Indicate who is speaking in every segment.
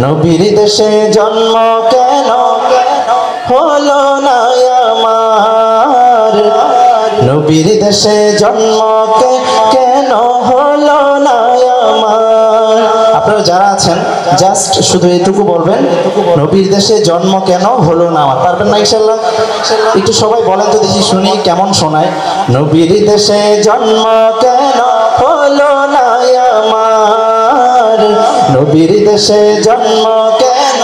Speaker 1: নবীর দেশে জন্ম কেন হলো না আমার, নবীর দেশে জন্ম কেন হলো না আমার। আপনারা যারা আছেন জাস্ট শুধু এটুকু বলবেন, নবীর দেশে জন্ম কেন হলো না আমার। পারবেন না ইনশাআল্লাহ? একটু সবাই বলেন তো দেখি, শুনি কেমন শোনায়। নবীর দেশে জন্ম কেন হলো না আমার, নবীর দেশে জন্ম কেন।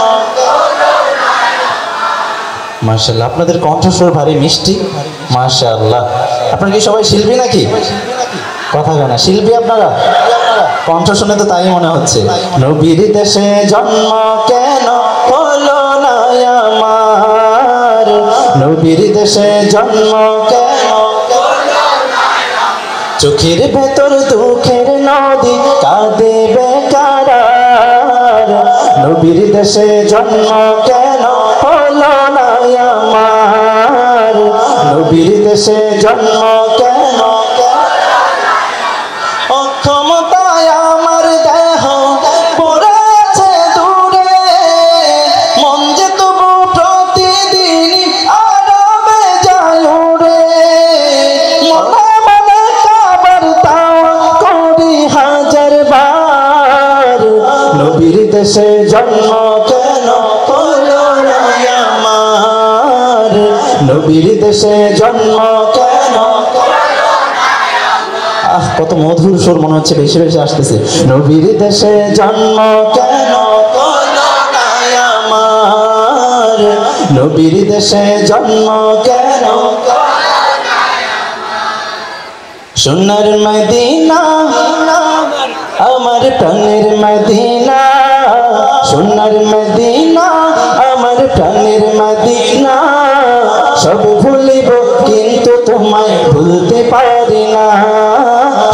Speaker 1: মাশাআল্লাহ, আপনাদের কণ্ঠস্বর ভারী মিষ্টি, মাশাআল্লাহ। আপনারা কি সবাই শিল্পী নাকি? কথা গানা শিল্পী আপনারা? কণ্ঠ শুনে তো তাই মনে হচ্ছে। নবীর দেশে জন্ম কেন হলো না আমার, নবীর দেশে জন্ম কেন। চোখের ভেতর দুঃখের নদী কাঁদে বেকার, নবীর দেশে জন্ম কেন হলো না আমার, নবীর দেশে জন্ম কেন। অক্ষমতায় আমার দেহ পড়েছে দূরে, মন যে তবু প্রতিদিন আরামে যায় উড়ে, মনে মনে কাবার তাওয়া করি হাজার বার, নবীর দেশে জন্ম কেন হলো না আমার, নবীর দেশে জন্ম কেন। কত মধুর সুর মনে হচ্ছে বেশি বেশি আসতেছে। নবীর দেশে জন্ম কেন হলো না আমার, নবীর দেশে জন্ম কেন। সোনার মদিনা আমার প্রাণের মদিনা, সোনার মদিনা আমার প্রাণের মদিনা, সব ভুলিব কিন্তু তোমায় ভুলতে পারি না,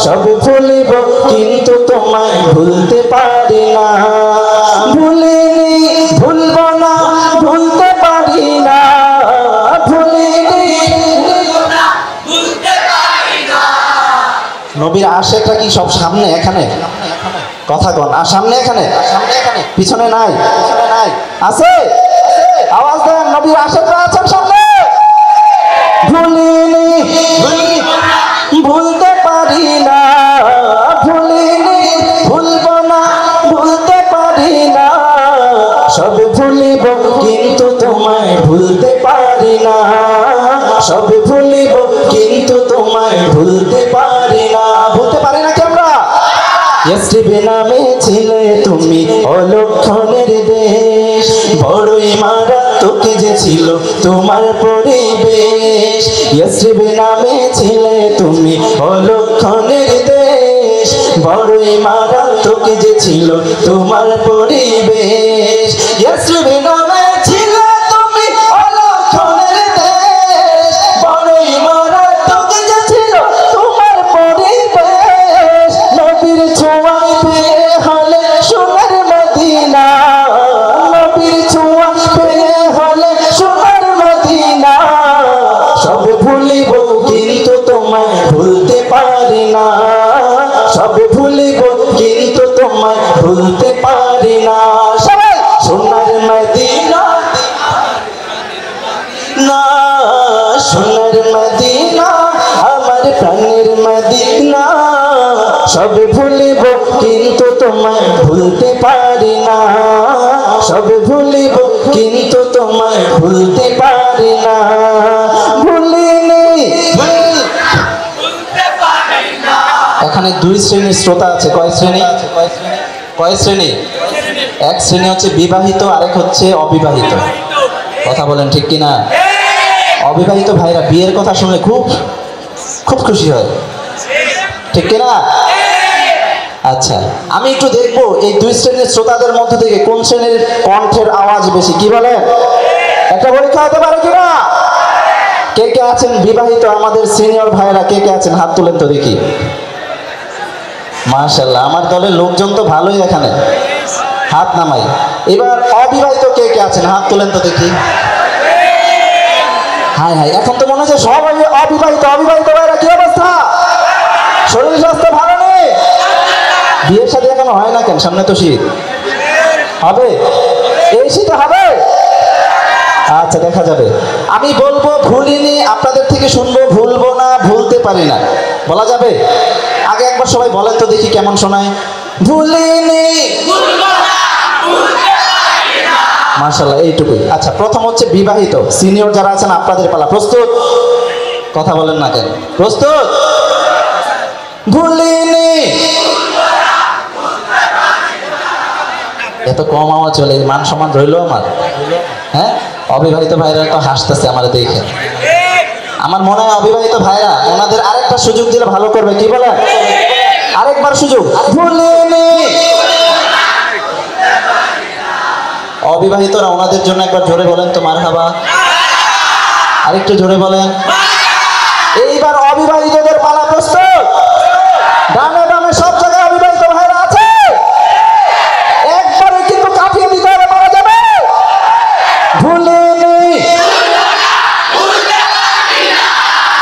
Speaker 1: সব ভুলিব কিন্তু তোমায় ভুলতে পারি না। ভুলিনি ভুলব না ভুলতে পারি না, ভুলিনি ভুলতে পারি না। নবীর আশেকটা কি সব সামনে এখানে? কথা কন। আর সামনে এখানে, পিছনে নাই? আছে? আওয়াজ দেন, নবীর আশেকরা আছেন সামনে? ভুলিনি ভুলতে পারি না, ভুলিনি ভুলব না ভুলতে পারি না, সব ভুলিব কিন্তু তোমায় ভুলতে পারি না, সব ভুলিব কিন্তু তোমায় ভুলতে পারি না। ভুলতে পারি না কি আমরা? ইয়াসরিবে নামে ছিলে তুমি অলক্ষণের দেশ, বড়ই মারাত্মক যে ছিল তোমার পরিবেশ। ইয়াসরিবে নামে ছিলে তুমি অলক্ষণের দেশ, বড়ই মারাত্মক যে ছিল তোমার পরিবেশ। ইয়াসরিবে নামে ছিলে তুমি অলক্ষণের দেশ, বড়ই মারাত্মক যে ছিল তোমার পরিবেশ। নবীর ছোঁয়া পেয়ে হলে সোনার মদিনা, নবীর ছোঁয়া পেয়ে হলে সোনার মদিনা, সব ভুলিব কিন্তু তোমায় ভুলতে পারি না, সব ভুলিব কিন্তু তোমায় ভুলতে পারি না। সবাই সোনার মদিনা না, সোনার মদিনা আমার প্রাণের মদিনা, সব ভুলিব কিন্তু তোমায় ভুলতে পারি না, সব ভুলিব কিন্তু তোমায় ভুলতে পারি না। ভুলিনি এখানে দুই শ্রেণীর শ্রোতা আছে। কয় শ্রেণী? কয় শ্রেণী? এক শ্রেণী হচ্ছে বিবাহিত, আরেক হচ্ছে অবিবাহিত। কথা বলেন ঠিক কিনা? অবিবাহিত ভাইরা বিয়ের কথা শুনলে খুব খুব খুশি হয়, ঠিক কিনা? আচ্ছা, আমি একটু দেখবো এই দুই শ্রেণীর শ্রোতাদের মধ্যে থেকে কোন শ্রেণীর কণ্ঠের আওয়াজ বেশি। কি বলেন? একটা পরীক্ষা হতে পারে কিনা? কে কে আছেন বিবাহিত? আমাদের সিনিয়র ভাইরা কে কে আছেন হাত তুলেন তো দেখি। মাশাআল্লাহ, আমার দলের লোকজন তো ভালোই এখানে, হাত নামাই। এবার অবিবাহিত কে কে আছেন হাত তুলেন তো দেখি। হায় হায়, এখন তো মনে হচ্ছে সবাই অবিবাহিত। অবিবাহিত ভাইরা কি অবস্থা? শরীর স্বাস্থ্য ভালো নেই? বিয়ের সাথে এখনো হয় না কেন? সামনে তো শীত। হবে? এই শীতে হবে? আচ্ছা, দেখা যাবে। আমি বলবো ভুলিনি, আপনাদের থেকে শুনবো ভুলবো না, ভুলতে পারি না, বলা যাবে? আগে একবার সবাই বলেন তো দেখি কেমন শোনায়। ভুলিনি, মাশাআল্লাহ, এইটুকুই। আচ্ছা, প্রথম হচ্ছে বিবাহিত সিনিয়র যারা আছেন আপনাদের পালা। প্রস্তুত? কথা বলেন না কেন? প্রস্তুত? ভুলিনি। এত কম আওয়াজ চলে, মান সম্মান রইল আমার? হ্যাঁ, অবিবাহিত ভাইরা তো হাসতেছে আমার দেখে। আমার মনে হয় অবিবাহিত ভাইরা ওনাদের আরেকটা সুযোগ দিলে ভালো করবে, কি বলে? আরেকবার সুযোগ। ভুলিনি। অবিবাহিতরা ওনাদের জন্য একবার জোরে বলেন তো মারহাবা। আরেকটু জোরে বলেন। এইবার অবিবাহিতদের পালা। প্রস্তুত? ডানে বামে সব জায়গায় অবিবাহিত ভাইরা আছে, একবারে কিন্তু কাঁপিয়ে দিতে হবে, পারা যাবে? ভুলিনি।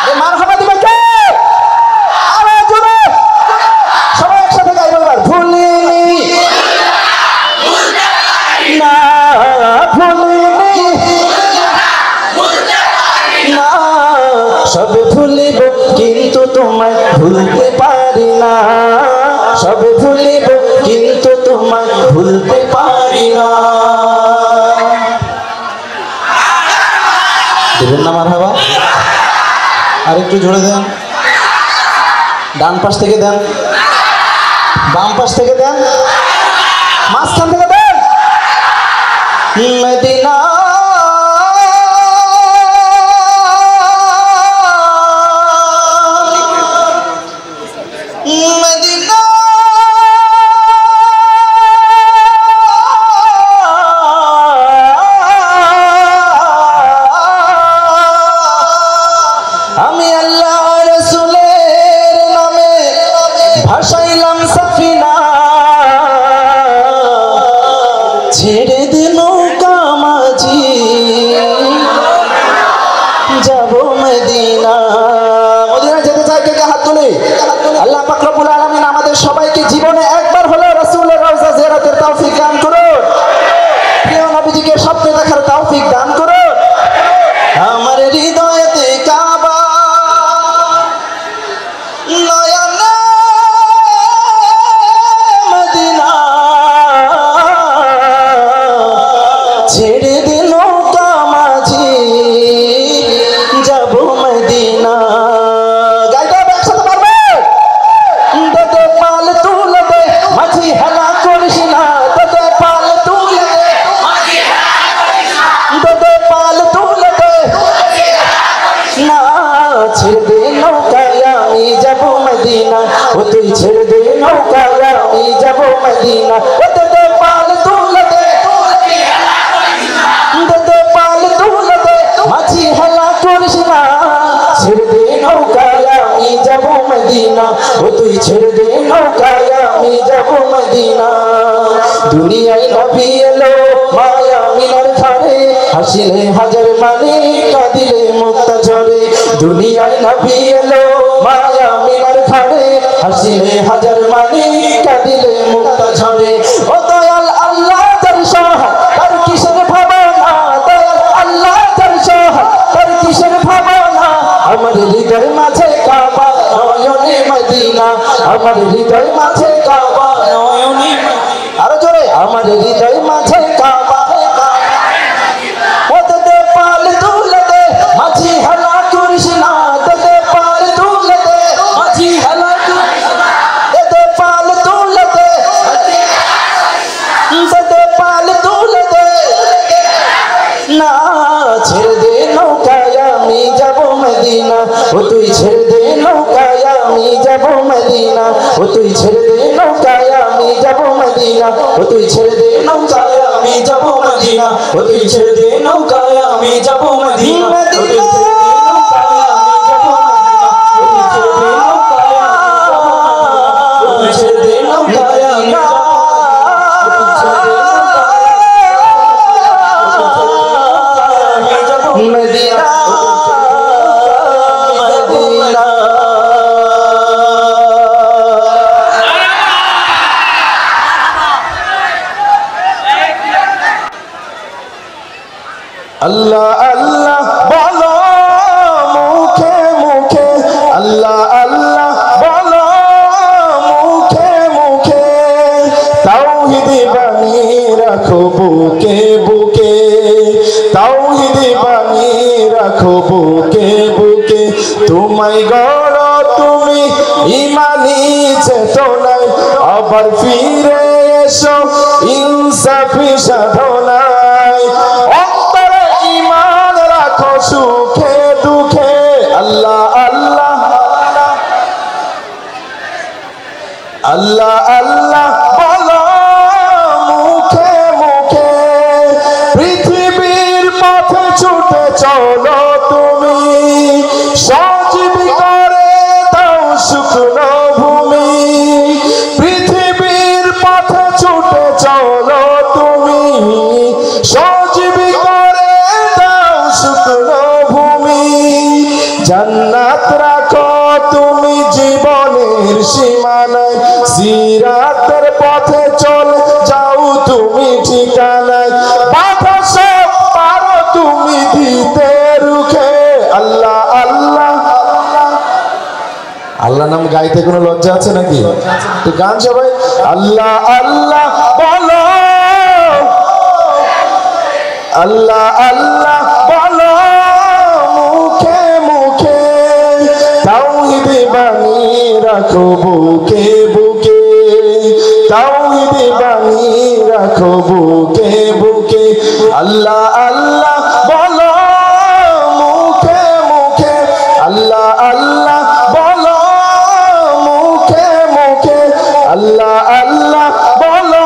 Speaker 1: আরে মারহাবা দিবে কে? আরে জোরে সবাই একসাথে গাইবো এবার। ভুলিনি না, ভুলিনি না, সব ভুলিব কিন্তু তোমায় ভুলতে পারি না, সব ভুলিব কিন্তু তোমায় ভুলতে পারি না। দেবেন না মারহাবা? আর একটু জোরে দেন। ডান পাশ থেকে দেন, বাম পাশ থেকে দেন, মাঝখান থেকে দেন। মদিনা মদিনা আমি আল্লাহ রাসূলের নামে ভাসাইলাম সাফিনা, ছেড়ে দে নৌকা মাঝি যাবো মদিনা। মদিনা যেতে চাই কে কে হাত তুলে? আল্লাহ পাক রব্বুল আলামিন আমাদের সবাইকে জীবনে একবার হলেও রাসূলের রওজা জিয়ারতের তৌফিক দান করুন। প্রিয় নবীজিকে স্বপ্নে দেখার তৌফিক দান করুন। আমার হৃদয়েতে কাবা, নয়নে মদিনা, ছেড়ে দে নৌকা মাঝি যাবো মদিনা। গাইতে হবে, একসাথে পারবে? দে পাল তুলে দে মাঝি, হেলা করিস না, দে পাল তুলে দে, দে পাল তুলে দে না, ছেড়ে দে নৌকায় আমি যাবো মদিনা, ও তুই ছেড়ে দে নৌকায় আমি যাবো মদিনা। ও দে পাল তুলে দে, দে পাল তুলে দে মাঝি, হেলা করিস না, ছেড়ে দে নৌকায় আমি যাবো মদিনা, ও তুই ছেড়ে দে নৌকায় আমি যাবো মদিনা। দুনিয়ায় নবী এলো মায়া মিনার ধারে, হাসিলে হাজার মানে কাঁদিলে মুক্তা ঝরে। দুনিয়ায় নবী এলো মায়া মিনার ধারে, হাসিলে হাজার মানে কাঁদিলে মুক্তা ঝরে। ও দয়াল আল্লাহ তার সহায়, তার কিসের ভাবনা, দয়াল আল্লাহ তার সহায়, তার কিসের ভাবনা। আমার হৃদয় মাঝে কাবা, নয়নে মদিনা, আমার হৃদয় মাঝে কাবা, নয়নে। আরো জোরে। আমার হৃদয় মাঝে কাবা, ও দে পাল তুলে দে মাঝি, হেলা করিস না, দে পাল তুলে দে মাঝি, হেলা করিস না, দে পাল তুলে দে, দে পাল তুলে দে না, ছেড়ে দে নৌকায় আমি যাবো মদিনা, ও তুই ছেড়ে দে নৌকায় আমি যাবো মদিনা, ও তুই ছেড়ে দে নৌকায় আমি যাবো মদিনা, ও তুই ছেড়ে দে নৌকায় আমি যাবো মদিনা, ও তুই ছেড়ে দে নৌকায় আমি যাবো মদিনা, ও তুই ছেড়ে দে নৌকায় আমি যাবো মদিনা, ও তুই ছেড়ে দে নৌকায় আমি যাবো মদিনা, ও তুই ছেড়ে দে নৌকায় আমি যাবো মদিনা।
Speaker 2: আল্লাহ আল্লাহ বলো মুখে মুখে, আল্লাহ আল্লাহ বলো মুখে মুখে, তাওহীদ বানিয়ে রাখো বুকে বুকে, তাওহীদ বানিয়ে রাখো বুকে বুকে। তোমায় গড় তুমি ইমানি চেতনায়, আবার ফিরে এসো ইনসাফি সাধনায়। অন্তরে ঈমান রাখো সুখে দুঃখে, আল্লাহ আল্লাহ আল্লাহ আল্লাহ বলো মুখে মুখে। পৃথিবীর পথে ছুটে চলো তুমি, সজীবী করে দাও শুকনো ভূমি। পৃথিবীর পথে ছুটে চলো তুমি, সজীবী করে দাও শুকনো ভূমি। জান্নাত রাখো তুমি জীবনের সীমানায়, সিরাতের পথে চলে যাও তুমি ঠিকানায়। বাধা সব পারো তুমি দিতে রুখে, আল্লাহ আল্লাহ আল্লাহ নাম গাইতে কোনো লজ্জা আছে নাকি? তো গান সবাই আল্লাহ আল্লাহ বলো, আল্লাহ আল্লাহ বলো মুখে মুখে, তাওহীদ বানিয়ে রাখো বুকে বুকে, তাওহীদ বানিয়ে রাখো বুকে বুকে। আল্লাহ আল্লাহ বলো মুখে মুখে, আল্লাহ আল্লাহ বলো মুখে মুখে, আল্লাহ আল্লাহ বলো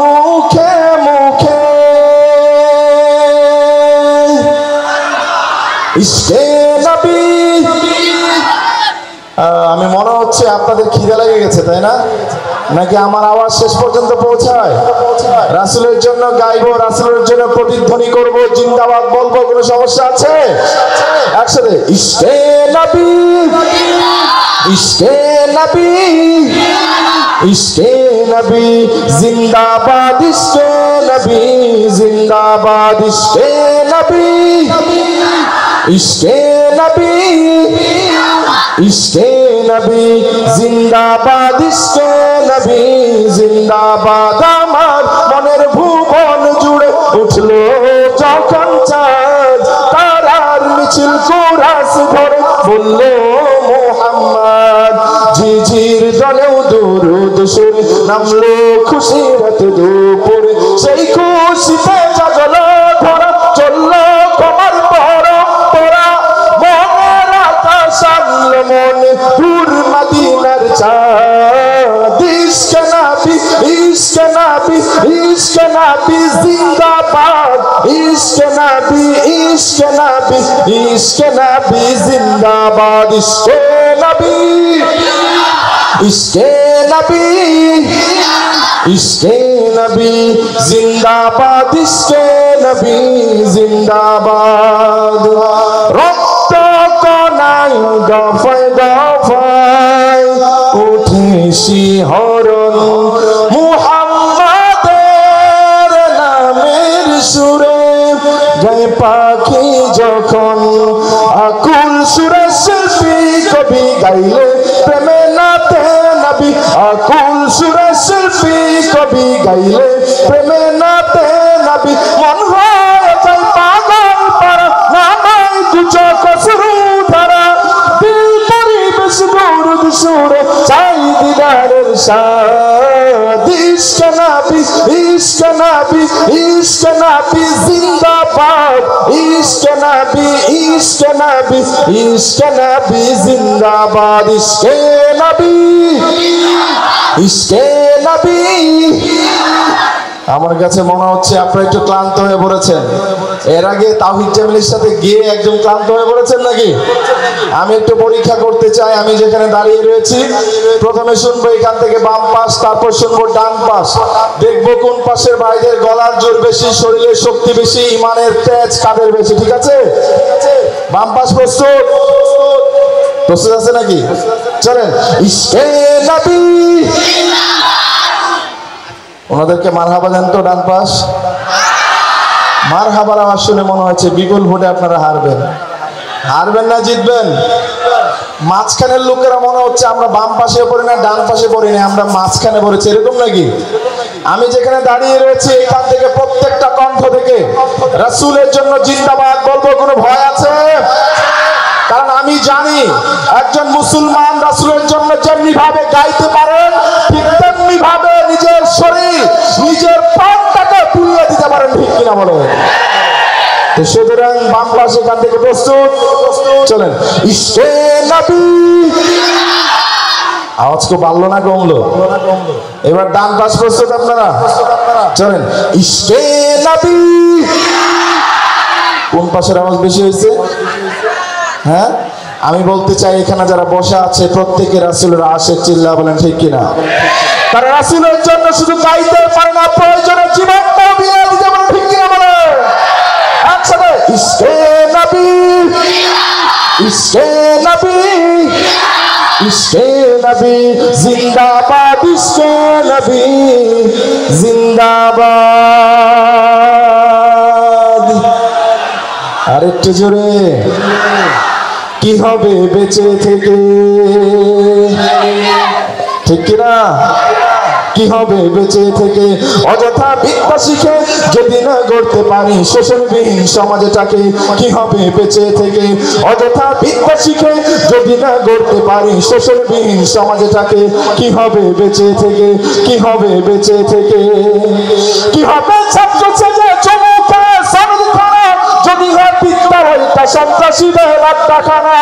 Speaker 2: মুখে মুখে। ইশকে নবী। আমি মনে হচ্ছে আপনাদের খিদে লেগে গেছে, তাই না? নাকি আমার আওয়াজ শেষ পর্যন্ত পৌঁছায়? রাসূলের জন্য গাইবো, রাসূলের জন্য প্রতিধ্বনি করব, জিন্দাবাদ বলবো, কোনো সমস্যা আছে? একসাথে ইশকে নবী, ইশকে নবী, ইশকে নবী জিন্দাবাদ, ইশকে নবী জিন্দাবাদ, ইশকে নবী, ইশকে নবী, ইশকে নবী জিন্দাবাদ, ইশকে নবী জিন্দাবাদ। আমার মনের ভুবন জুড়ে উঠলো যখন চাঁদ, তারার মিছিল কুরাস ধরে বলল মুহাম্মদ। ঝিঝির দলেও দুরুদ সুরে নামলো খুশিরত দুপুরে, সেই খুশিতে জাগলো ধরা, চললো কমার পরম্পরা। মনের আকাশ আনলো মনে দূর মদিনার চাঁদ। ইশকে নবী, ইশকে নবী, ইশকে নবী জিন্দাবাদ, ইশকে নবী, ইশকে নবী, ইশকে নবী জিন্দাবাদ, ইশকে নবী, ইশকে নবী, ইশকে নবী জিন্দাবাদ, ইশকে নবী জিন্দাবাদ। রক্ত কণায় দফায় দফায় উঠে শিহরণ, মুহাম্মাদের নামের সুরে গায়ে পাখি যখন। আকুল সুরে শিল্পী কবি গাইলে প্রেমে নাতে নবী, আকুল সুরে শিল্পী কবি গাইলে প্রেমে নাতে নবী। মন হয় যায় পাগল পারা, নামাই দুচক শুরু ধারা, দিল পরিবেশ দৌড় সুরে চাই দিদারের সাদ। ইশকে নবী, ইশকে নবী, ইশকে নবী জিন্দাবাদ, ইশকে নবী, ইশকে নবী, ইশকে নবী জিন্দাবাদ, ইশকে নবী, ইশকে নবী। আমার কাছে মনে হচ্ছে আপনারা একটু ক্লান্ত হয়ে পড়েছেন। এর আগে তাওহীদ জামিলের সাথে গিয়ে একদম ক্লান্ত হয়ে পড়েছেন নাকি? আমি একটু পরীক্ষা করতে চাই। আমি যেখানে দাঁড়িয়ে রয়েছি, প্রথমে শুনবো এখান থেকে বাম পাশ, তারপর শুনবো ডান পাশ। দেখবো কোন পাশের ভাইদের গলার জোর বেশি, শরীরের শক্তি বেশি, ইমানের তেজ কাদের বেশি। ঠিক আছে? বাম পাশ প্রস্তুত? প্রস্তুত আছে নাকি? চলেন। ইশকে নবী, ওনাদেরকে মারহাবা দেন তো ডান পাশ। মারহাবার আওয়াজ শুনে মনে হচ্ছে বিপুল ভোটে আপনারা হারবেন। হারবেন না জিতবেন? মাঝখানের লোকেরা মনে হচ্ছে আমরা বাম পাশে পড়ি না ডান পাশে পড়ি না, আমরা মাঝখানে পড়েছি, এরকম নাকি? আমি যেখানে দাঁড়িয়ে রয়েছি এখান থেকে প্রত্যেকটা কণ্ঠ থেকে রাসূলের জন্য জিন্দাবাদ বলবো। কোনো ভয় আছে? কারণ আমি জানি একজন মুসলমান রাসূলের জন্য যেমনি ভাবে গাইতে পারেন ঠিক তেমনি ভাবে নিজের শরীর নিজের প্রাণটাকে পুড়িয়ে দিতে পারেন, ঠিক কিনা বলেন? সুতরাং বাম পাশে এখান থেকে প্রস্তুত, চলেন। ইশকে নবী, আওয়াজ খুব বাড়লো না কমলো? এবার ডান পাশ প্রস্তুত আপনারা, চলেন। ইশকে নবী, কোন পাশের আওয়াজ বেশি হয়েছে? হ্যাঁ, আমি বলতে চাই এখানে যারা বসে আছে প্রত্যেকে রাসূলের আশিক, চিল্লা বলেন ঠিক কিনা? তারা রাসূলের জন্য শুধু গাইতে পারে না, প্রয়োজনে জীবনটাও দিয়ে দিতে পারে, ঠিক কিনা বলেন? একসাথে ইশকে নবী, ইশকে নবী, ইশকে নবী জিন্দাবাদ, ইশকে নবী জিন্দাবাদ। আরেকটু জোরে। কি হবে বেঁচে থেকে, ঠিক কিনা? কি হবে বেঁচে থেকে অযথা বিদ্যা শিখে যদি না গড়তে পারি শোষণবিহীন সমাজটাকে? কি হবে বেঁচে থেকে অযথা বিদ্যা শিখে যদি না গড়তে পারি শোষণবিহীন সমাজটাকে? কি হবে বেঁচে থেকে, কি হবে বেঁচে থেকে? কি হবে ছাত্র ছেলে চমুকে সনদ খানা যদি হয় বিদ্যা হইতা সন্ত্রাসীদের আড্ডাখানা?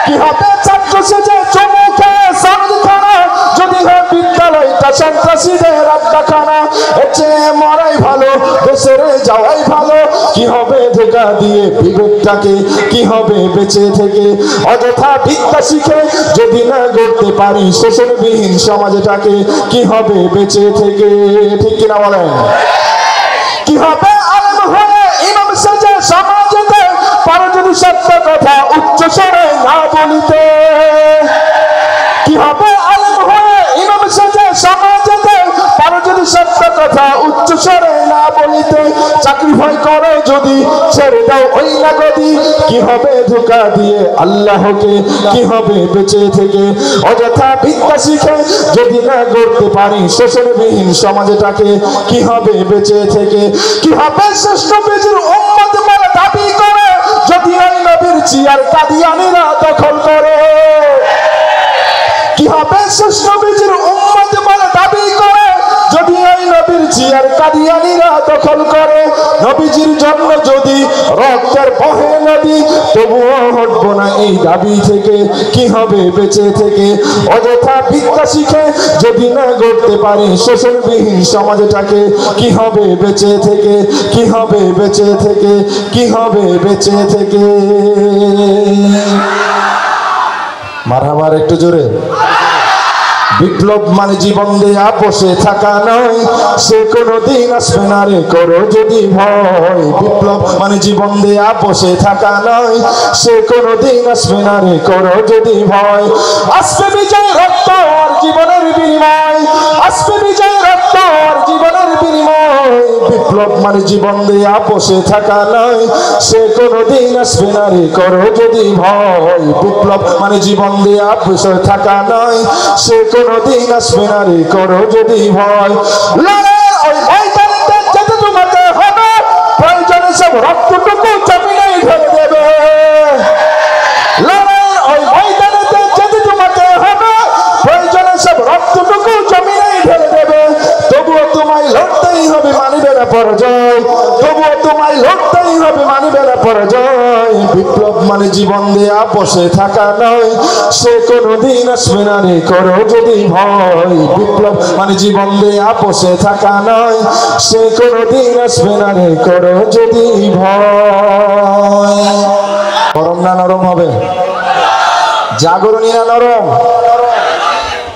Speaker 2: কি হবে ছাত্র ছেলে চমুকে সনদ খানা যদি হয় বিদ্যালয়টা সন্ত্রাসীদের আড্ডাখানা? এর চেয়ে মরাই ভালো, দেশের যাওয়াই ভালো। কি হবে ধোঁকা দিয়ে বিবেকটাকে? কি হবে বেঁচে থেকে অযথা বিদ্যা শিখে যদি না গড়তে পারি শোষণবিহীন সমাজটাকে? কি হবে বেঁচে থেকে, ঠিক কিনা বলেন? কি হবে আলেম হয়ে ইমাম সেজে সমাজেতে পারো যদি সত্য কথা উচ্চ স্বরে না বলিতে? কি হবে আলেম হয়ে ইমাম সেজে সমাজেতে পারো যদি সত্য কথা উচ্চ স্বরে না বলিতে? চাকরি ভয় করো যদি ছেড়ে দাও ওই না গদি? কি হবে ধোঁকা দিয়ে আল্লাহকে? কি হবে বেঁচে থেকে অযথা বিদ্যা শিখে যদি না গড়তে পারি শোষণবিহীন সমাজটাকে? কি হবে বেঁচে থেকে? কি হবে শ্রেষ্ঠ নবীর উম্মত বলে দাবি করে যদি ওই নবীর চেয়ার কাদিয়ানীরা দখল করে? কি হবে শ্রেষ্ঠ নবীর উম্মত বলে দাবি করে যদি এই নবীর চেয়ার কাদিয়ানীরা দখল করে? নবীজির জন্য যদি রক্তের বহে নদী তবুও হটবো না এই দাবি থেকে। কি হবে বেঁচে থেকে অযথা বিদ্যা শিখে যদি না গড়তে পারি শোষণবিহীন সমাজটাকে? কি হবে বেঁচে থেকে, কি হবে বেঁচে থেকে, কি হবে বেঁচে থেকে? মারহাবার একটু জোরে। বিপ্লব মানে জীবন দেয়া বসে থাকা নয়, সে কোনোদিন আসবে না রে করো যদি ভয়। বিপ্লব মানে জীবন দেয়া বসে থাকা নয়, সে কোনোদিন আসবে না রে করো যদি ভয়। আসবে বিজয় রক্ত আর জীবনের বিনিময়, আসবে বিজয় রক্ত আর জীবনের বিনিময়। বিপ্লব মানে জীবন দেয়া বসে থাকা নয়, সে কোনোদিন আসবে না রে করো যদি ভয়। বিপ্লব মানে জীবন দেয়া বসে থাকা নয়, সে কোনোদিন আসবে না রে করো যদি ভয়। লড়াইয়ের ওই ময়দানেতে যেতে তোমাকে হবে, প্রয়োজনে সব রক্তটুকু জমিনেই ঢেলে দেবে। লড়াইয়ের ওই ময়দানেতে যেতে তোমাকে হবে, প্রয়োজনে সব রক্তটুকু জমিনেই ঢেলে দেবে। তবুও তোমায় লড়তেই হবে, মানিবে না পরাজয়। তবুও তোমায় লড়তেই হবে, মানিবে না পরাজয়। বিপ্লব মানে জীবন দেয়া বসে থাকা নয়, সে কোনোদিন আসবে না রে করো যদি ভয়। বিপ্লব মানে জীবন দেয়া বসে থাকা নয়, সে কোনোদিন আসবে না রে করো যদি ভয়। গরম না নরম হবে? জাগরণী না নরম?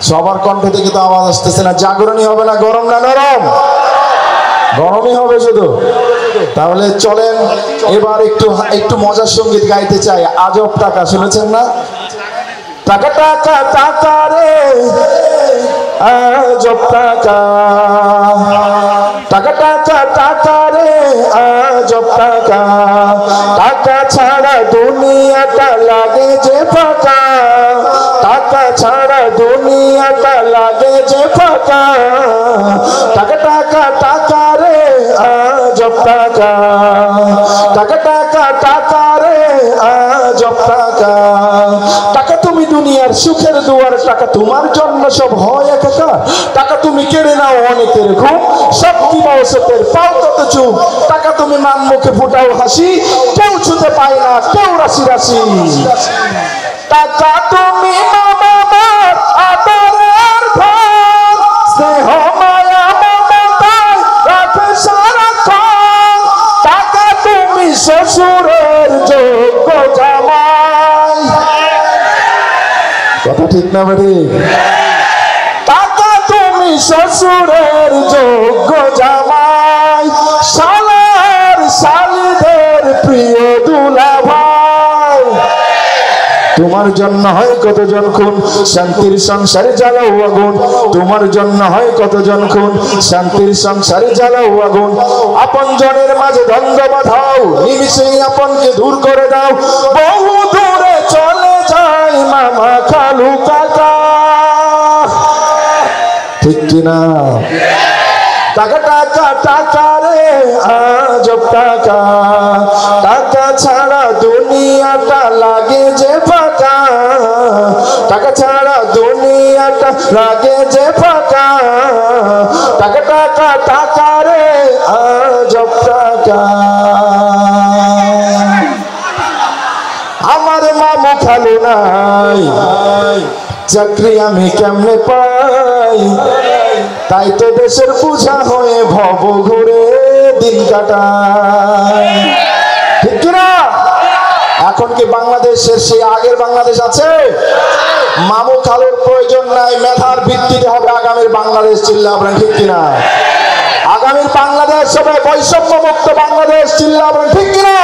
Speaker 2: সবার কণ্ঠ থেকে তো আওয়াজ আসতেছে না। জাগরণী হবে না গরম না নরম? গরমই হবে শুধু। তাহলে চলেন এবার একটু একটু মজার সঙ্গীত গাইতে চাই। আজব টাকা শুনেছেন না? টাকা টাকা টাকা রে আজব টাকা, টাকা টাকা টাকা রে আজব টাকা, টাকা ছাড়া দুনিয়াটা লাগে যে ফাঁকা, টাকা ছাড়া দুনিয়াটা লাগে যে ফাঁকা, টাকা টাকা টাকা রে আজব টাকা, টাকা টাকা টাকা রে আজব টাকা, টাকা তুমি দুনিয়ার সুখের দুয়ার, টাকা তোমার জন্য সব হয় একাকার, টাকা তুমি কেড়ে নাও অনেকের ঘুম, সব কি বসতের পাও কত চুপ, টাকা তুমি মান মুখে ফুটাও হাসি, কেউ ছুতে পায় না কেউ রাশি রাশি, টাকা তুমি মামার আদরের ধন, স্নেহ মায়া মমতায় রাখে সারাক্ষণ, টাকা তুমি শ্বশুরের যোগ্য জামাই, কথা ঠিক না বেরি? টাকা তুমি শ্বশুরের যোগ্য জামাই, শালার শালিদের প্রিয় দুলাভাই, তোমার জন্য হয় কতজন খুন, শান্তির সংসারে জ্বালাও আগুন, তোমার জন্য হয় কতজন খুন, শান্তির সংসারে জ্বালাও আগুন, আপন জনের মাঝে দ্বন্দ্ব বাঁধাও, নিমিষেই আপনকে দূর করে দাও, বহু দূরে চলে যায় মামা খালু কাকা, ঠিক কিনা? টাকা টাকা টাকা রে আজব টাকা, টাকা ছাড়া দুনিয়াটা লাগে যে ফাঁকা, টাকা ছাড়া দুনিয়াটা লাগে যে ফাঁকা, টাকা টাকা টাকা রে আজব টাকা। আমার মামু খালু নাই, চাকরি আমি কেমনে পাই, তাই তো দেশের বুঝা হয়ে ভব ঘুরে দিন কাটায়, ঠিক কিনা? এখন কি বাংলাদেশের সেই আগের বাংলাদেশ আছে? মামু খালুর প্রয়োজন নাই, মেধার ভিত্তিতে হবে আগামীর বাংলাদেশ, চিল্লা আপনার ঠিক কিনা? আগামীর বাংলাদেশ হবে বৈষম্য মুক্ত বাংলাদেশ, চিল্লা আপনার ঠিক কিনা?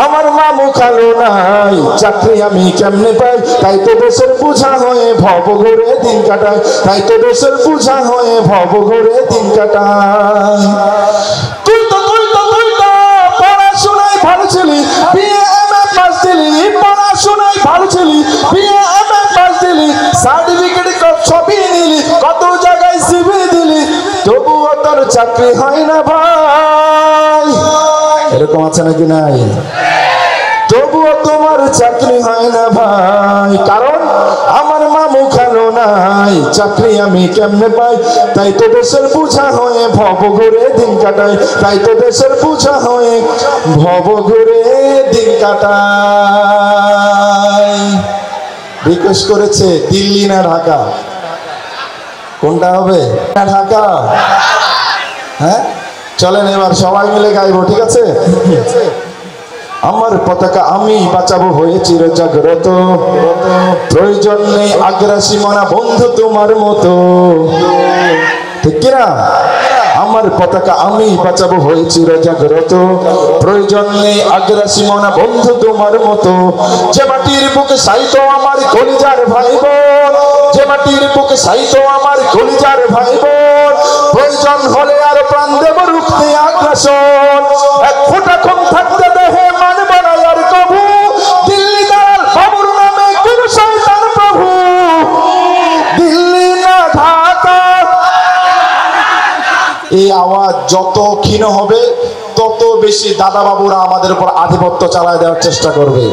Speaker 2: আমার মামু খালু নাই, চাকরি আমি কেমনে পাই, তাই তো দেশের বুঝা হয়ে ভব ঘুরে দিন কাটায়, তাই তো দেশের বুঝা হয়ে ভব ঘুরে দিন কাটায়। তুই তো পড়াশোনায় ভালো ছিলি, বিএ এমএ পাস দিলি, পড়াশোনায় ভালো ছিলি, বিএ এমএ পাস দিলি, সার্টিফিকেট সবই নিলি, কত জায়গায় সিভি দিলি, তবুও তোর চাকরি হয় না ভাই, এরকম আছে নাকি নাই? তবুও তোমার চাকরি হয় না ভাই, কারণ আমার মামু খালু নাই, চাকরি আমি কেমনে পাই, তাই তো দেশের বুঝা হয়ে ভব ঘুরে দিন কাটাই, তাই তো দেশের বুঝা হয়ে ভব ঘুরে দিন কাটাই। রিকোয়েস্ট করেছে দিল্লি না ঢাকা, কোনটা হবে? ঢাকা, হ্যাঁ চলেন এবার সবাই মিলে গাইবো, ঠিক আছে? আমার পতাকা আমি বাঁচাবো হয়ে চিরজাগ্রত, প্রয়োজন নেই আগ্রাসী মনা বন্ধু তোমার মতো, ঠিক কিনা? আমার পতাকা আমি বাঁচাবো হয়ে চিরজাগ্রত, প্রয়োজন নেই আগ্রাসী মনা বন্ধু তোমার মতো, যে মাটির বুকে সাইতো আমার কলিজার ভাই বোন, যে মাটির বুকে সাইতো আমার কলিজার ভাই বোন, প্রয়োজন হলে আর প্রাণ দেব রুখতে আগ্রাসন, এক ফোঁটা কম থাকতে দেহে মান বানায় আর কবু, দিল্লি দালাল বাবুর নামে কোন শয়তান প্রভু, দিল্লি না ঢাকা। এই আওয়াজ যত ক্ষীণ হবে তত বেশি দাদা বাবুরা আমাদের উপর আধিপত্য চালায় দেওয়ার চেষ্টা করবে।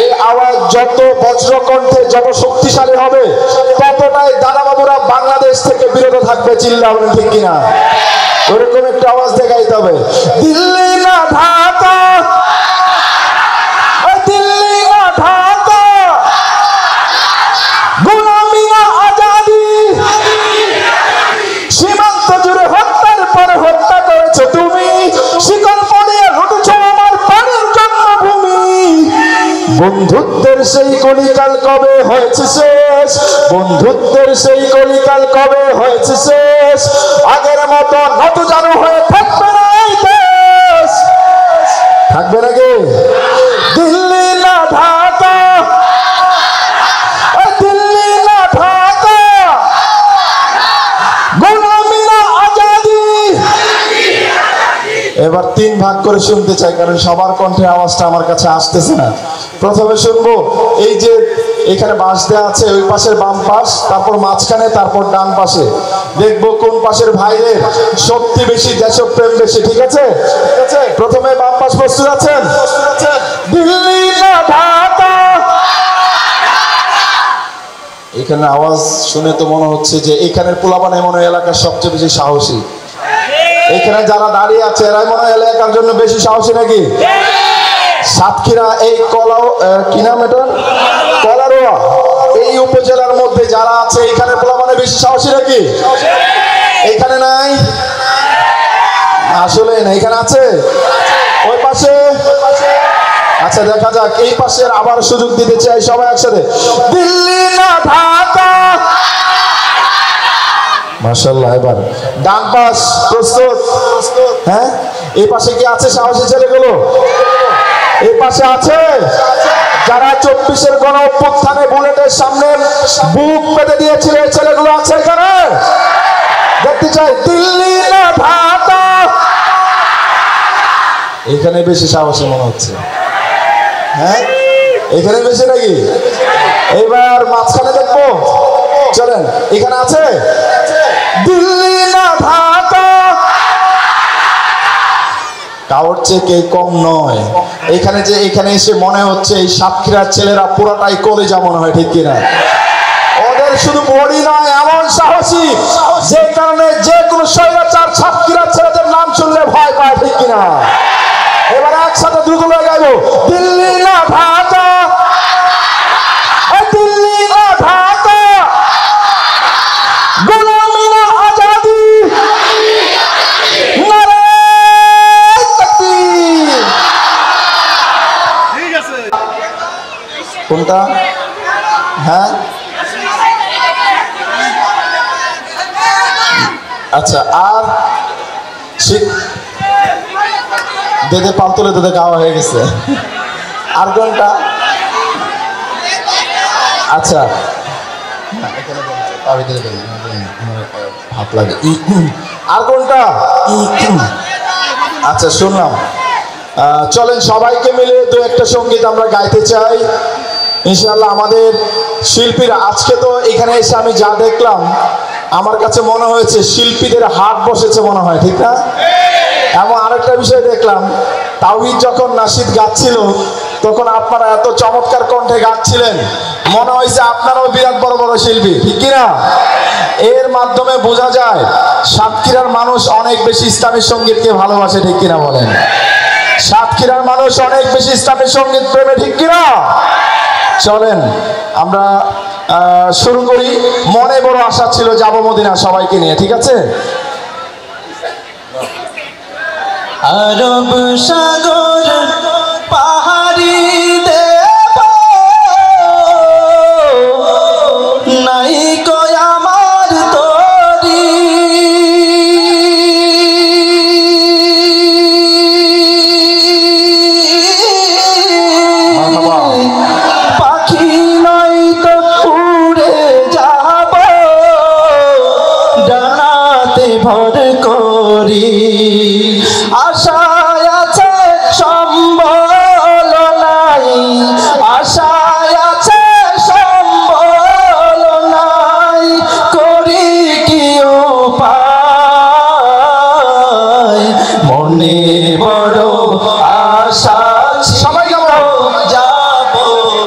Speaker 2: এই আওয়াজ যত বজ্রকণ্ঠে যত শক্তিশালী হবে ততটাই দাদা বাবুরা বাংলাদেশ থেকে বিরত থাকবে, চিল্লা বলেন ঠিক কিনা? ওরকম একটা আওয়াজ দেখাইতে হবে, দিল্লি না ঢাকা, দিল্লি না ঢাকা, গোলামি না আজাদি, সীমান্ত জুড়ে হত্যার পরে হত্যা করেছো তুমি, শিকল পড়িয়ে লুটেছো আমার পানির জন্মভূমি, বন্ধুত্বের সেই কলিকাল কবে হয়েছে শেষ, বন্ধুত্বের সেই কলিকাল কবে হয়েছে শেষ, আগের মতো নত জানু হয়ে থাকবে না এই দেশ, থাকবে নাকি? দিল্লি না ঢাকা, দিল্লি না ঢাকা, গোলামি না এবার 3 ভাগ করে শুনতে চাই, কারণ সবার কণ্ঠে আওয়াজটা আমার কাছে আসতেছে না। প্রথমে শুনবো এই যে এখানে বাঁশ দেওয়া আছে, ওই পাশের বাম পাশ, তারপর মাঝখানে, তারপর ডান পাশে। দেখবো কোন পাশের ভাইদের শক্তি বেশি, দেশপ্রেম বেশি। ঠিক আছে? প্রথমে বাম পাশ। প্রস্তুত আছেন? দিল্লি না ঢাকা। এখানে আওয়াজ শুনে তো মনে হচ্ছে যে এখানের পোলাপানে মনে হয় এলাকার সবচেয়ে বেশি সাহসী। এখানে যারা দাঁড়িয়ে আছে এরাই মনে হয় এলাকার জন্য বেশি সাহসী নাকি? সাতক্ষীরা এই কি নাম এটা, কলারোয়া, এই উপজেলার মধ্যে যারা আছে এখানে পোলাপানে বেশি সাহসী নাকি? এখানে নাই, আসলে না, এখানে আছে ওই পাশে। আচ্ছা দেখা যাক, এই পাশের আবার সুযোগ দিতে চাই সবাই একসাথে। দিল্লি না ঢাকা। মাশাআল্লাহ। এবার ডান পাশ। প্রস্তুত? হ্যাঁ, এই পাশে কি আছে সাহসী ছেলেগুলো? এই পাশে আছে যারা 24-এর গণ অভ্যুত্থানে বুলেটের সামনে বুক পেতে দিয়েছিল, এই ছেলেগুলো আছে এখানে? দেখতে চাই। দিল্লি না ঢাকা। এখানে বেশি সাহসী মনে হচ্ছে। হ্যাঁ, এখানে বেশি নাকি? এবার মাঝখানে দেখবো, চলেন। এখানে আছে দিল্লি না ঢাকা। কারোর চেয়ে কে কম নয়। এখানে যে এখানে এসে মনে হচ্ছে এই সাতক্ষীরার ছেলেরা পুরাটাই কলেজা মনে হয়, ঠিক কিনা? ওদের শুধু বডি নয়, এমন সাহসী যে কারণে যে কোনো স্বৈরাচার সাতক্ষীরার ছেলেদের নাম শুনলে ভয় পায়, ঠিক কিনা? এবার একসাথে দ্রুত গাইবো। দিল্লি না ঢাকা, দিল্লি না ঢাকা, গোলামি না আজাদি, নারে তাকবীর। কোনটা? হ্যাঁ, আচ্ছা। আর দেদে পালতলে দেদে গাওয়া হয়ে গেছে। আর কোনটা? আচ্ছা, ভাত লাগে। আর কোনটা? আচ্ছা শুনলাম। চলেন সবাইকে মিলে দু একটা সঙ্গীত আমরা গাইতে চাই ইনশাআল্লাহ। আমাদের শিল্পীরা আজকে তো এখানে এসে আমি যা দেখলাম আমার কাছে মনে হয়েছে শিল্পীদের হাট বসেছে মনে হয়, ঠিক না? এমন আরেকটা বিষয় দেখলাম, তাওহীদ যখন নাশিদ গাচ্ছিল তখন আপনারা এত চমৎকার কণ্ঠে গাচ্ছিলেন, মনে হয়েছে আপনারাও বিরাট বড় বড় শিল্পী, ঠিক কিনা? এর মাধ্যমে বোঝা যায় সাতক্ষীরার মানুষ অনেক বেশি ইসলামী সঙ্গীতকে ভালোবাসে, ঠিক কিনা বলেন? সাতক্ষীরার মানুষ অনেক বেশি ইসলামী সঙ্গীত প্রেমে, ঠিক কিনা? চলেন আমরা শুরু করি। মনে বড় আশা ছিল যাব মদিনা সবাইকে নিয়ে, ঠিক আছে?
Speaker 1: আরব সাগর পাহাড়ি দেব নাই কয় আমার তরি, পাখি নয় তো উড়ে যাব ডানাতে ভর করি, আশায় আছে সম্বল নাই, আশায় আছে সম্বল নাই, করি কি উপায়, মনে বড় আশা সবাই যাব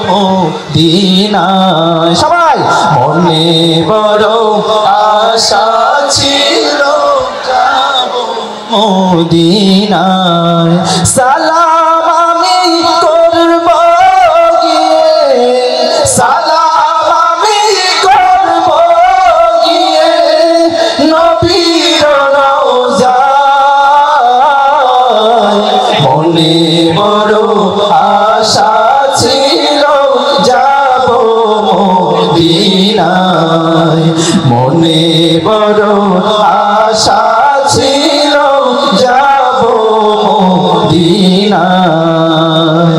Speaker 1: মদিনায়, সবাই মনে বড় আশা ছিল মদিনায়, সালাম আমি করব গিয়ে, সালাম আমি করব গিয়ে নবীর রওজায়, মনে বড় আশা ছিল যাব মদিনায়, মনে বড় আশা ছিল যাব মদিনায়,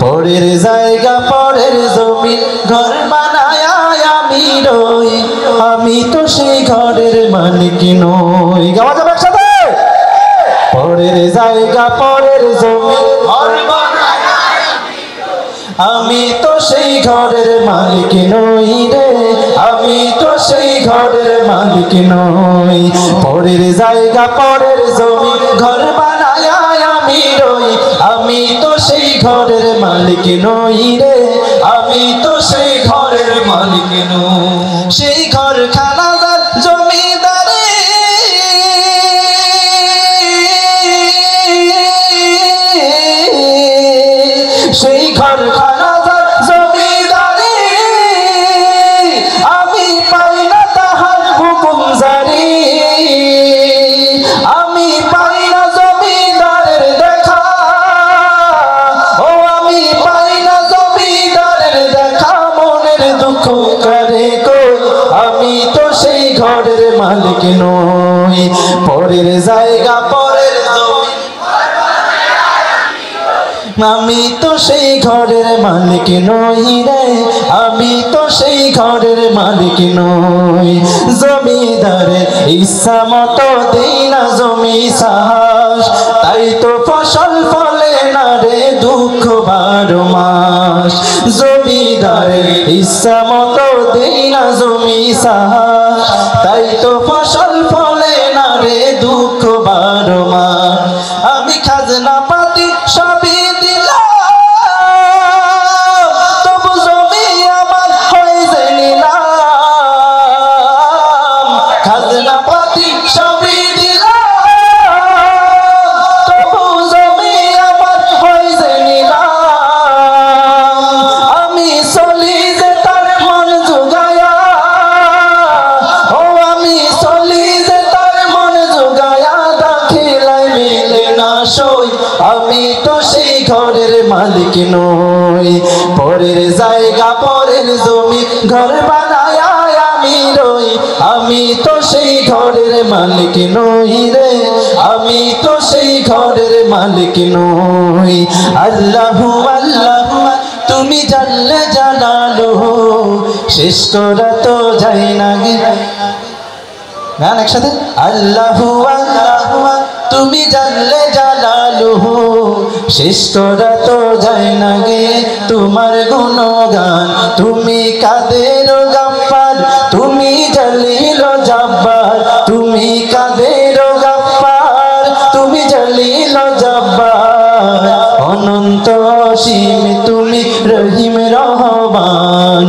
Speaker 1: পরের জায়গা পরের জমিন ঘর বানায় আমি রই, আমি তো সেই ঘরের মালিক নই। গাওয়া যাবে একসাথে? পরের জায়গা পরের জমি আমি তো সেই ঘরের মালিক নই রে, আমি তো সেই ঘরের মালিক নই। পরের জায়গা পরের জমি ঘর বানায় আমি রই, আমি তো সেই ঘরের মালিক নই রে, আমি তো সেই ঘরের মালিক নই। সেই ঘর খানাদার জমিদারে সেই ঘর খানাদার জমিদারে আমি পাই না তাহার হুকুম জারি, আমি পাই না জমিদারের দেখা, ও আমি পাই না জমিদারের দেখা। মনের দুঃখ করে কই আমি তো সেই ঘরের মালিক নই। পরের জায়গা পরের জমি আমি তো সেই ঘরের মালিক নই রে, আমি তো সেই ঘরের মালিক নই। জমিদারের ইচ্ছা মতো দেই না জমি চাষ, তাই তো ফসল ফলে না রে দুঃখ 12 মাস। জমিদারের ইচ্ছা মতো দেই না জমি চাষ, তাই তো ফসল ফলে না রে দুঃখ 12 মাস। আমি খাজনা পাতি সবই আমি তো সেই ঘরের মালিক নই। পরের জায়গা পরের জমি ঘর বানায় আমি রই, আমি তো সেই ঘরের মালিক নই রে, আমি তো সেই ঘরের মালিক নই। আল্লাহু আল্লাহু তুমি জানলে জানালো, শেষ করা তো যায় না গে। গান একসাথে। আল্লাহু আল্লাহু তুমি জানলে জালালুহু, শেষ করা তো যায় না গে তোমার গুণগান। তুমি কাদের গাফফার, তুমি জলিল জব্বার, তুমি কাদের গাফফার, তুমি জলিল জব্বার। অনন্ত অসীম তুমি রহিম রহমান।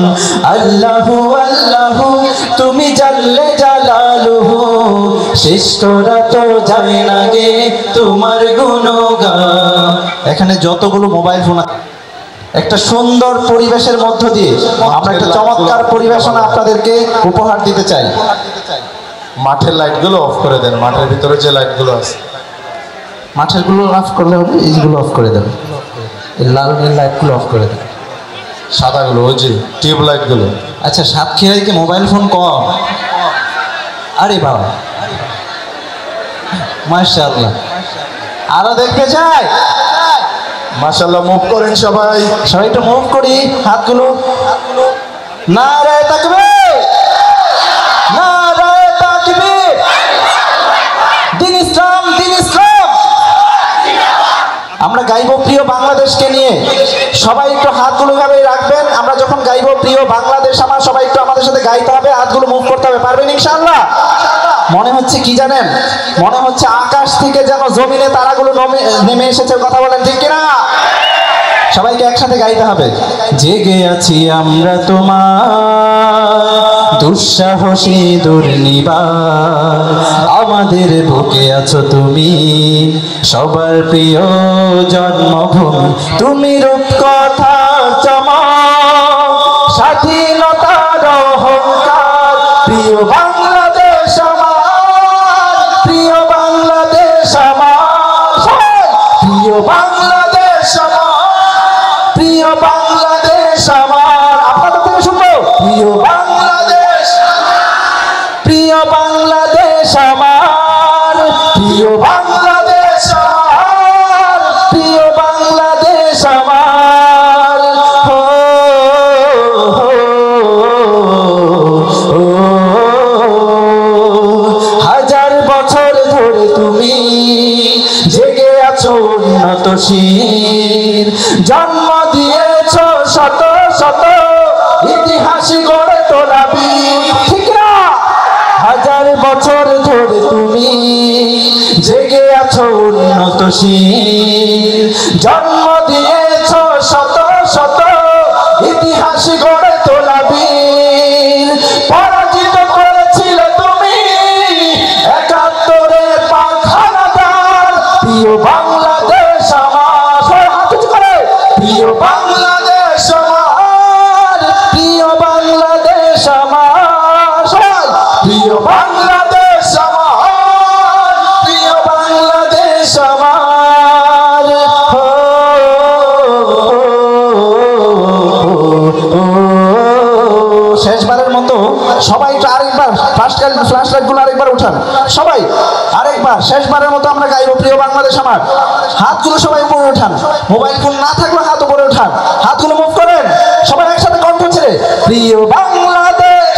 Speaker 1: আল্লাহু আল্লাহু তুমি জানলে জালালুহু, শেষ করা তো যায় না গে তোমার গুণগান। এখানে যতগুলো মোবাইল ফোন, একটা সুন্দর পরিবেশের মধ্য দিয়ে আমরা একটা চমৎকার পরিবেশনা আপনাদেরকে উপহার দিতে চাই।
Speaker 2: মাঠের লাইটগুলো অফ করে দেন, মাঠের ভিতরে যে লাইটগুলো আছে
Speaker 1: মাঠের গুলো অফ করলে হবে, এইগুলো অফ করে দেন, এই লাল নীল লাইটগুলো অফ করে দেন,
Speaker 2: সাদাগুলো ওই যে টিউব লাইটগুলো।
Speaker 1: আচ্ছা সাতক্ষীরায় কি মোবাইল ফোন কম? আরে বাবা মাশাআল্লাহ, আরো দেখতে চাই।
Speaker 2: মাশাআল্লাহ, মুভ করেন সবাই,
Speaker 1: সবাই একটু মুভ করি হাতগুলো। নারায়ে তাকবীর, নারায়ে তাকবীর, দিন ইসলাম, দিন ইসলাম। আমরা গাইব প্রিয় বাংলাদেশকে নিয়ে, সবাই একটু হাতগুলো ভাবে রাখবেন। আমরা যখন গাইব প্রিয় বাংলাদেশ আমার, সবাই একটু আমাদের সাথে গাইতে হবে, হাতগুলো মুভ করতে হবে। পারবেন ইনশাআল্লাহ? মনে হচ্ছে কি জানেন, মনে হচ্ছে আকাশ থেকে যেন জমিনে তারাগুলো নেমে এসেছে। কথা বলেন ঠিক কিনা? সবাইকে একসাথে গাইতে হবে। জেগে আছি আমরা তোমার দুঃসাহসী দুর্নিবার, আমাদের বুকে আছো তুমি সবার প্রিয় জন্মভূমি। তুমি রূপকথার চমক, স্বাধীনতার অহংকার, প্রিয় বাংলাদেশ আমার, প্রিয় বাংলাদেশ আমার, প্রিয় বাংলাদেশ আমার, প্রিয় বাংলাদেশ আমার। আপনাদের থেকে শুনবো। প্রিয় বাংলাদেশ, প্রিয় বাংলাদেশ আমার, প্রিয় বাংলাদেশ আমার, প্রিয় বাংলাদেশ আমার। হাজার বছর ধরে তুমি যে
Speaker 2: উন্নতশীল। জন্ম দিয়েছ শত শত ইতিহাস গড়ে তোলা বীর, ঠিক না? হাজার বছর ধরে তুমি জেগে আছো উন্নতশীল। জন্ম দিয়েছ শত শত ইতিহাস গড়ে তোলা বীর। পরাজিত করেছিলে তুমি ৭১-এ পাক হানাদার। প্রিয় বাংলাদেশ আমার, সবাই হাত উঁচু করে, প্রিয় বাংলাদেশ আমার, প্রিয় বাংলাদেশ আমার, সবাই প্রিয় বাংলাদেশ আমার, প্রিয় বাংলাদেশ আমার। শেষবারের মতো সবাই একটু আরেকবার ফ্ল্যাশ লাইটগুলো আরেকবার উঠান, সবাই আরেকবার শেষবারের মতো আমরা গাইব প্রিয় বাংলাদেশ আমার। হাতগুলো সবাই উপরে উঠান, মোবাইল ফোন না থাকলে হাত উপরে উঠান, হাতগুলো মুভ করেন, সবাই একসাথে কণ্ঠ ছেড়ে প্রিয় বাংলাদেশ,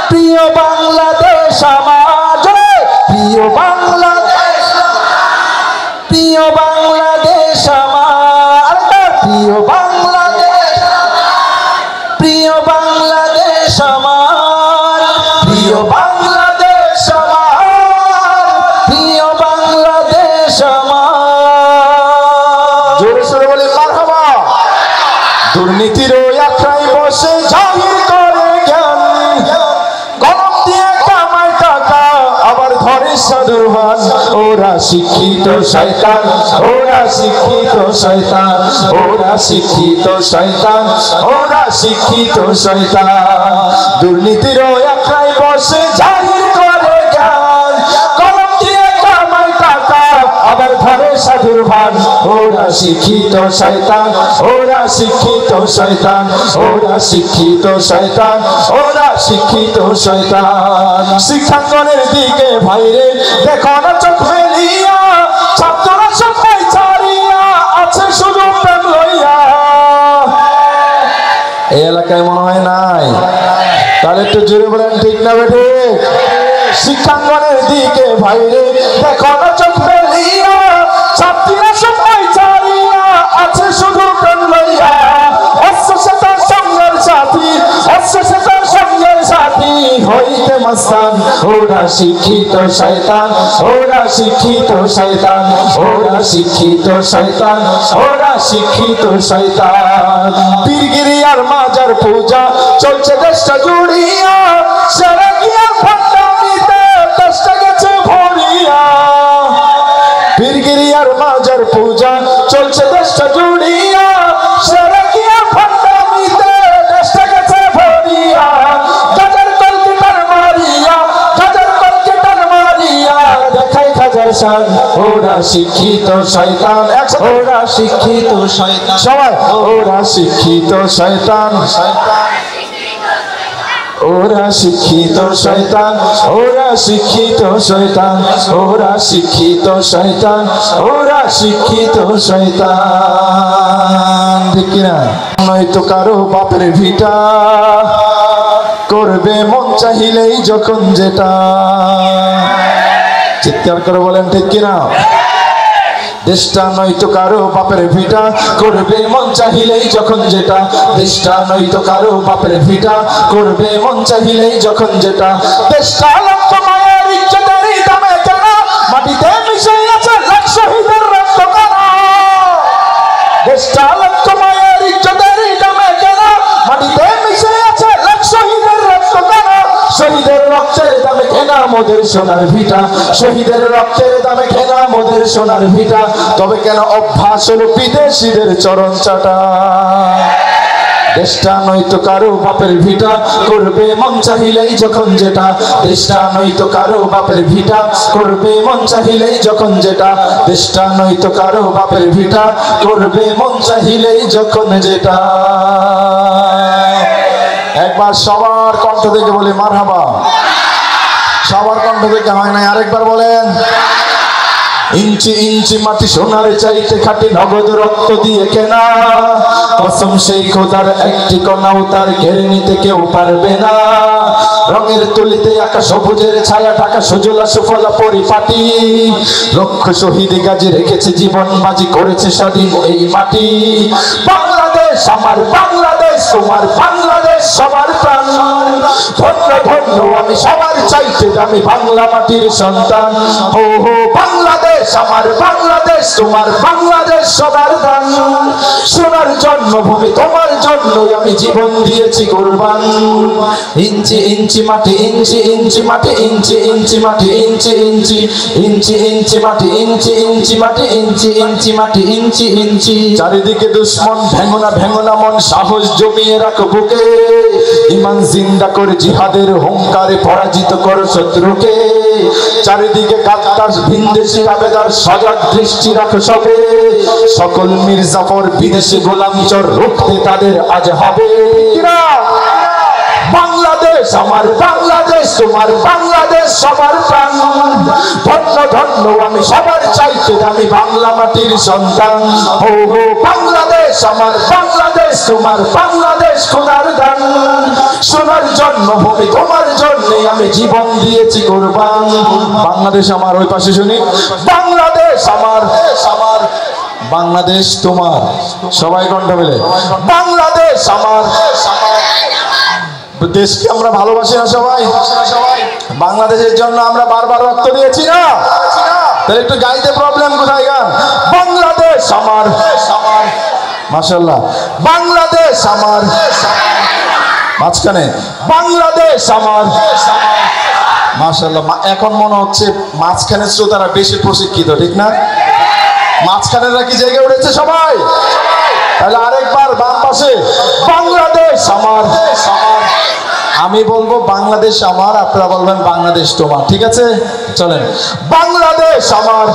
Speaker 2: প্রিয় বাংলাদেশ আমার, জোরে প্রিয় বাংলাদেশ, প্রিয় বাংলাদেশ আমার, আরেকবার প্রিয় বাংলাদেশ, প্রিয় বাংলাদেশ আমার, প্রিয় বাংলাদেশ আমার, প্রিয় বাংলাদেশ আমার। জোরে সোরে বলি মারহাবা। দুর্নীতির ওই আখড়ায় বসে জাহির করে জ্ঞান, কলম দিয়ে কামায় টাকা আবার ধরে সাধুর ভান। ওরা শিক্ষিত শয়তান, ওরা শিক্ষিত শয়তান, ওরা শিক্ষিত শয়তান, ওরা শিক্ষিত শয়তান। দুর্নীতির ওই আখড়ায় বসে জাহির করে জ্ঞান, কলম দিয়ে কামায় টাকা আবার ধরে সাধুর ভান। ওরা শিক্ষিত শয়তান, ওরা শিক্ষিত শয়তান, ওরা শিক্ষিত শয়তান, ওরা শিক্ষিত শয়তান। শিক্ষাঙ্গনের দিকে ভাইরে দেখো না চোখ মেলিয়া, ছাত্ররা সবাই ছাড়িয়া আছে শুধু প্রেম লইয়া। এই এলাকায় মনে হয় নাই, তাহলে একটু জোরে বলেন ঠিক না বেঠে? শিক্ষাঙ্গনের দিকে ভাইরে দেখো না চোখ মেলিয়া, ছাত্রীরা সবাই ছাড়িয়া আছে শুধু প্রেম লইয়া। অশ্বশেতার সঙ্গের সাথী, অশ্বশেতার সঙ্গের সাথী হইতে মাস্তান। ওরা শিক্ষিত শয়তান, ওরা শিক্ষিত শয়তান, ওরা শিক্ষিত শয়তান, ওরা শিক্ষিত শয়তান। পীরগিরি আর মাজার পূজা চলছে দেশটা জুড়িয়া, সেরা গিয়ার ফান্ডামিতে দেশটা গেছে ভরিয়া। পীরগিরি আর মাজার পূজা চলছে দেশটা জুড়িয়া, সেরা গিয়ার ফান্ডামিতে দেশটা গেছে ভরিয়া। গাজার কলকাতার মারিয়া, গাজার কলকাতার মারিয়া দেখায় খাজার শান। ওরা শিক্ষিত শয়তান, ওরা শিক্ষিত শয়তান, সবাই ওরা শিক্ষিত শয়তান, ওরা শিক্ষিত শয়তান, ওরা শিক্ষিত শয়তান, ওরা শিক্ষিত শয়তান, ওরা শিক্ষিত শয়তান। ঠিক কিনা? নয়তো কারো বাপের ভিটা করবে মন চাহিলেই যখন যেটা। চিৎকার করে বলেন ঠিক কিনা? দেশটা নয়তো কারো বাপের ভিটা করবে মন চাহিলেই যখন যেটা। দেশটা নয়তো কারো বাপের ভিটা করবে মন চাহিলেই যখন যেটা। দেশটা লক্ষ মায়ের ইজ্জতের দামে কেনা, মাটিতে মিশে আছে লাখ শহীদের রক্ত কেনা। দেশটা লক্ষ মায়ের ইজ্জতের দামে কেনা, মাটিতে মিশে আছে লাখ শহীদের রক্ত কেনা। শহীদের রক্তের দামে কেনা মোদের সোনার ভিটা, শহীদের রক্তের দামে কেনা মোদের সোনার ভিটা। তবে কেন অভ্যাস হলো বিদেশিদের চরণ চাটা। দেশটা নয়তো কারো বাপের ভিটা করবে মন চাহিলেই যখন যেটা। দেশটা নয়তো কারো বাপের ভিটা করবে মন চাহিলেই যখন যেটা। দেশটা নয়তো কারো বাপের ভিটা করবে মন চাহিলেই যখন যেটা। একবার সবার কণ্ঠ থেকে বলি মারহাবা। সবার কণ্ঠ থেকে হয় নাই, আরেকবার বলেন। ইঞ্চি ইঞ্চি মাটি সোনার চাইতে খাটি নগদ রক্ত দিয়ে কেনা কসম সেই খোদার একটি কণাও তার কেড়ে নিতে কেউ পারবে না রঙের তুলিতে আঁকা সবুজের ছায়া ঢাকা সুজলা সুফলা পরিপাটি লক্ষ শহীদ গাজী রেখেছে জীবন বাজি করেছে স্বাধীন এই মাটি বাংলাদেশ আমার বাংলাদেশ তোমার বাংলাদেশ সবার প্রাণ ধন্য ধন্য আমি সবার চাইতে আমি বাংলা মাটির সন্তান ও হো বাংলাদেশ আমার বাংলাদেশ তোমার বাংলাদেশ সবার দান সোনার জন্মভূমি তোমার জন্য আমি জীবন দিয়েছি কুরবান ইঞ্চি ইঞ্চি মাটি ইঞ্চি ইঞ্চি মাটি ইঞ্চি ইঞ্চি মাটি ইঞ্চি ইঞ্চি ইঞ্চি ইঞ্চি মাটি ইঞ্চি ইঞ্চি মাটি ইঞ্চি ইঞ্চি মাটি ইঞ্চি ইঞ্চি চারিদিকে দুশ্মন ভেঙনা ভেঙনা মন সাহস জমিয়ে রাখো বুকে ইমান জিন্দা করে জিহাদের হুঙ্কারে পরাজিত করো শত্রুকে চারিদিকে কাত্তার ভিনদেশি আবেদার সজাগ দৃষ্টি রাখো সবে সকল মির্জাফর বিদেশি গোলাম চোর রুখতে তাদের আজ হবে বাংলাদেশ আমার বাংলাদেশ তোমার বাংলাদেশ সবার প্রাণ ধন্য ধন্য আমি সবার চাইতে আমি বাংলা মাটির সন্তান ও হো বাংলাদেশ আমার বাংলাদেশ তোমার বাংলাদেশ খোদার দান সোনার জন্মভূমি তোমার জন্য আমি জীবন দিয়েছি কুরবান বাংলাদেশ আমার ওই পাশে শুনি বাংলাদেশ আমার আমার বাংলাদেশ তোমার সবাই কণ্ঠ মিলে বাংলাদেশ আমার দেশকে আমরা ভালোবাসি না সবাই বাংলাদেশের জন্য আমরা বারবার রক্ত দিয়েছি না তাহলে একটু গাইতে প্রবলেম কোথায় গান বাংলাদেশ আমার মাশাআল্লাহ বাংলাদেশ আমার মাঝখানে বাংলাদেশ আমার মাশাআল্লাহ এখন মনে হচ্ছে মাঝখানে শ্রোতারা বেশি প্রশিক্ষিত ঠিক না মাঝখানেরা কি জেগে উঠেছে সবাই তাহলে আরেকবার বাম পাশে বাংলাদেশ আমার আমি বলবো বাংলাদেশ আমার আপনারা বলবেন বাংলাদেশ তোমার ঠিক আছে চলেন বাংলাদেশ আমার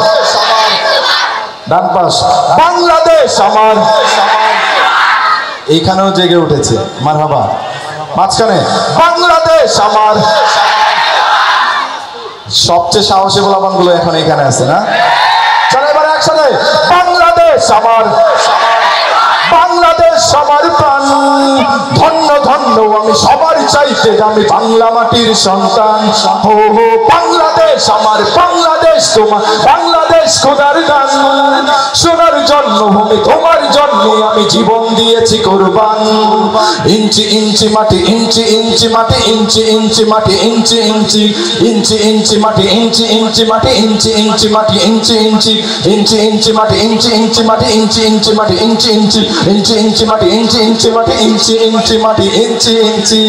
Speaker 2: ডান পাশ বাংলাদেশ আমার এইখানেও জেগে উঠেছে মারহাবা মাঝখানে বাংলাদেশ আমার সবচেয়ে সাহসী গোলাপানগুলো এখন এখানে আছে না চলো এবার একসাথে বাংলাদেশ আমার বাংলাদেশ সবার প্রাণ ধন্য ধন্য আমি সবার চাইতে আমি বাংলা মাটির সন্তান ও হো বাংলাদেশ আমার বাংলাদেশ তোমার বাংলাদেশ খোদার দান সোনার জন্মভূমি তোমার জন্য আমি জীবন দিয়েছি কুরবান ইঞ্চি ইঞ্চি মাটি ইঞ্চি ইঞ্চি মাটি ইঞ্চি ইঞ্চি মাটি ইঞ্চি ইঞ্চি ইঞ্চি ইঞ্চি মাটি ইঞ্চি ইঞ্চি মাটি ইঞ্চি ইঞ্চি মাটি ইঞ্চি ইঞ্চি ইঞ্চি ইঞ্চি মাটি ইঞ্চি ইঞ্চি মাটি ইঞ্চি ইঞ্চি মাটি ইঞ্চি ইঞ্চি ইঞ্চি ইঞ্চি মাটি ইঞ্চি ইঞ্চি মাটি ইঞ্চি ইঞ্চি মাটি ইঞ্চি ইঞ্চি